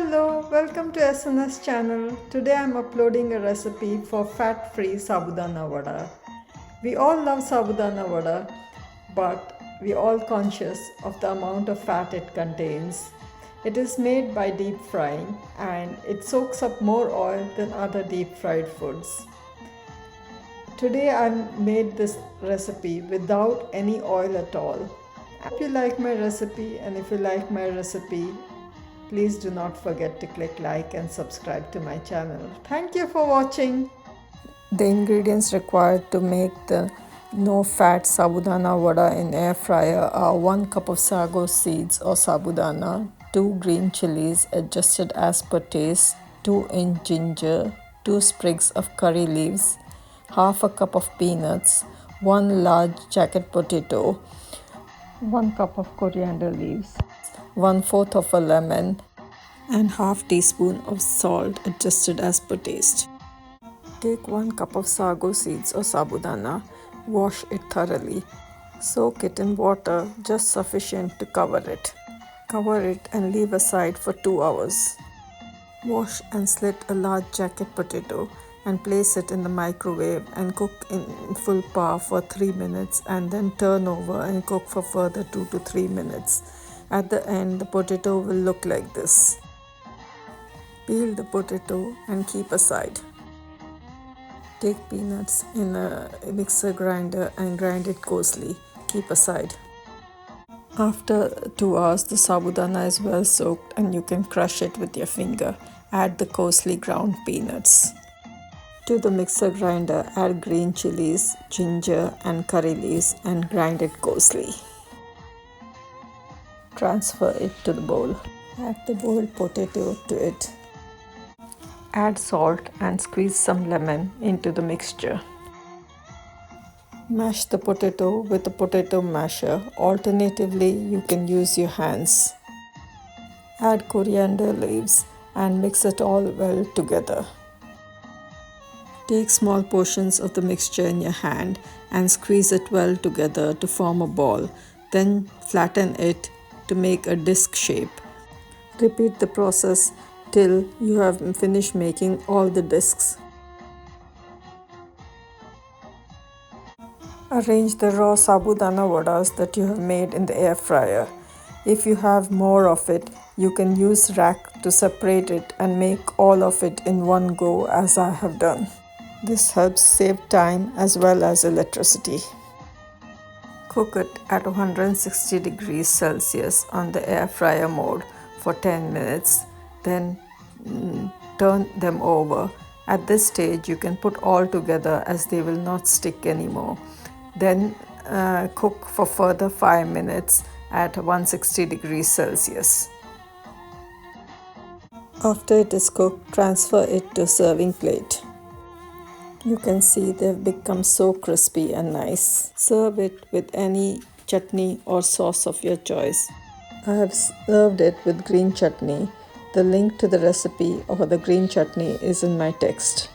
Hello, welcome to SNS channel. Today I'm uploading a recipe for fat-free Sabudana Wada. We all love Sabudana Wada, but we're all conscious of the amount of fat it contains. It is made by deep frying and it soaks up more oil than other deep fried foods. Today I made this recipe without any oil at all. If you like my recipe and if you like my recipe, please do not forget to click like and subscribe to my channel. Thank you for watching. The ingredients required to make the no fat Sabudana Wada in air fryer are 1 cup of Sago seeds or Sabudana, 2 green chillies adjusted as per taste, 2-inch ginger, 2 sprigs of curry leaves, half a cup of peanuts, 1 large jacket potato, 1 cup of coriander leaves, 1/4 of a lemon, and half teaspoon of salt adjusted as per taste. Take 1 cup of sago seeds or sabudana, wash it thoroughly, soak it in water just sufficient to cover it. Cover it and leave aside for 2 hours. Wash and slit a large jacket potato and place it in the microwave and cook in full power for 3 minutes and then turn over and cook for further 2 to 3 minutes. At the end, the potato will look like this. Peel the potato and keep aside. Take peanuts in a mixer grinder and grind it coarsely. Keep aside. After 2 hours, the sabudana is well soaked and you can crush it with your finger. Add the coarsely ground peanuts. To the mixer grinder, add green chillies, ginger and curry leaves and grind it coarsely. Transfer it to the bowl. Add the boiled potato to it. Add salt and squeeze some lemon into the mixture. Mash the potato with a potato masher. Alternatively, you can use your hands. Add coriander leaves and mix it all well together. Take small portions of the mixture in your hand and squeeze it well together to form a ball. Then flatten it to make a disc shape. Repeat the process till you have finished making all the discs. Arrange the raw sabudana wadas that you have made in the air fryer. If you have more of it, you can use rack to separate it and make all of it in one go as I have done. This helps save time as well as electricity. Cook it at 160 degrees Celsius on the air fryer mode for 10 minutes. Then turn them over. At this stage, you can put all together as they will not stick anymore. Then cook for further 5 minutes at 160 degrees Celsius. After it is cooked, transfer it to a serving plate. You can see they've become so crispy and nice. Serve it with any chutney or sauce of your choice. I have served it with green chutney. The link to the recipe or the green chutney is in my text.